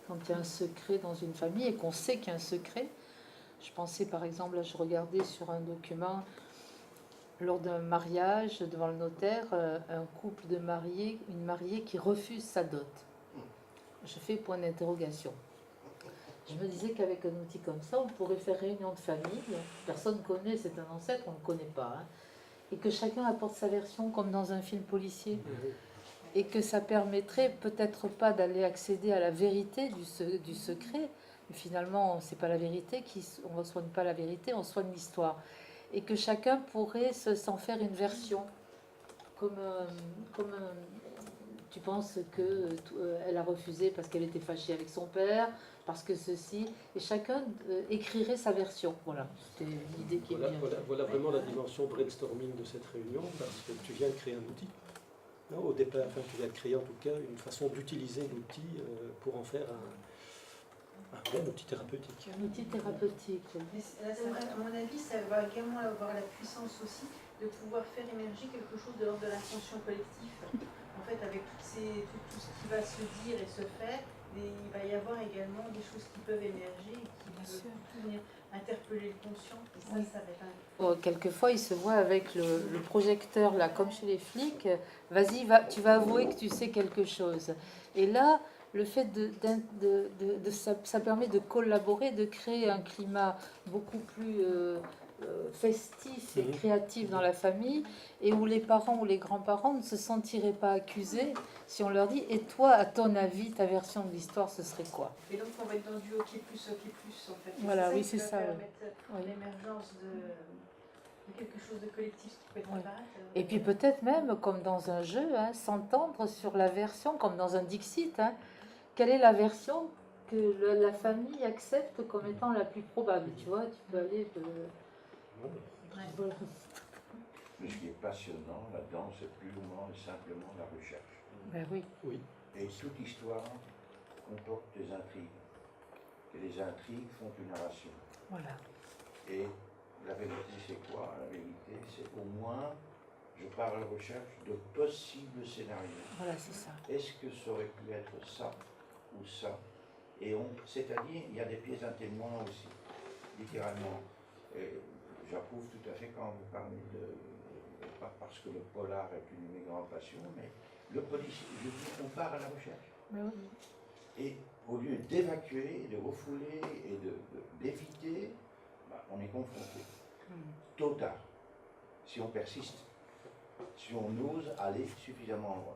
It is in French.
quand il y a un secret dans une famille et qu'on sait qu'il y a un secret. Je pensais par exemple, là je regardais sur un document, lors d'un mariage devant le notaire, un couple de mariés, une mariée qui refuse sa dot. Je fais point d'interrogation. Je me disais qu'avec un outil comme ça, on pourrait faire réunion de famille. Personne ne connaît, c'est un ancêtre, on ne le connaît pas. Hein. Et que chacun apporte sa version comme dans un film policier. Et que ça permettrait peut-être pas d'aller accéder à la vérité du secret. Mais finalement, c'est pas la vérité, on ne soigne pas la vérité, on soigne l'histoire. Et que chacun pourrait s'en faire une version. Comme tu penses qu'elle a refusé parce qu'elle était fâchée avec son père, parce que ceci, et chacun écrirait sa version. Voilà, c'était l'idée qui est bien. Voilà vraiment la dimension brainstorming de cette réunion, parce que tu viens de créer un outil. Non, au départ, enfin, tu viens de créer en tout cas une façon d'utiliser l'outil pour en faire un bon outil thérapeutique. Un outil thérapeutique. Mais à mon avis, ça va également avoir la puissance aussi de pouvoir faire émerger quelque chose de l'ordre de l'inconscient collectif. En fait, avec tout ce qui va se dire et se faire, il va y avoir également des choses qui peuvent émerger et qui peuvent venir interpeller le conscient. Et ça, ça va être quelquefois, il se voit avec le projecteur, là, comme chez les flics. Vas-y, tu vas avouer que tu sais quelque chose. Et là, le fait ça permet de collaborer, de créer un climat beaucoup plus festif et créatif dans la famille, et où les parents ou les grands-parents ne se sentiraient pas accusés si on leur dit « Et toi, à ton avis, ta version de l'histoire, ce serait quoi ?» Et donc, on va être dans du hockey plus, en fait. Voilà, oui, c'est ça. L'émergence de quelque chose de collectif qui peut être apparaître. Et puis peut-être même, comme dans un jeu, hein, s'entendre sur la version, comme dans un Dixit, hein, quelle est la version que la famille accepte comme étant la plus probable. Tu vois, tu peux aller... Voilà. Mais ce qui est passionnant là-dedans, c'est purement et simplement la recherche. Ben oui. Oui. Et toute histoire comporte des intrigues. Et les intrigues font une narration. Voilà. Et la vérité, c'est quoi? La vérité, c'est au moins, je pars à la recherche de possibles scénarios. Voilà, c'est ça. Est-ce que ça aurait pu être ça ou ça? Et c'est-à-dire, il y a des pièces à témoin aussi, littéralement. J'approuve tout à fait quand vous parlez pas parce que le polar est une de mes grandes passions, mais le policier, je dis, on part à la recherche. Oui. Et au lieu d'évacuer, de refouler et d'éviter, on est confronté. Tôt ou tard, si on persiste, si on ose aller suffisamment loin.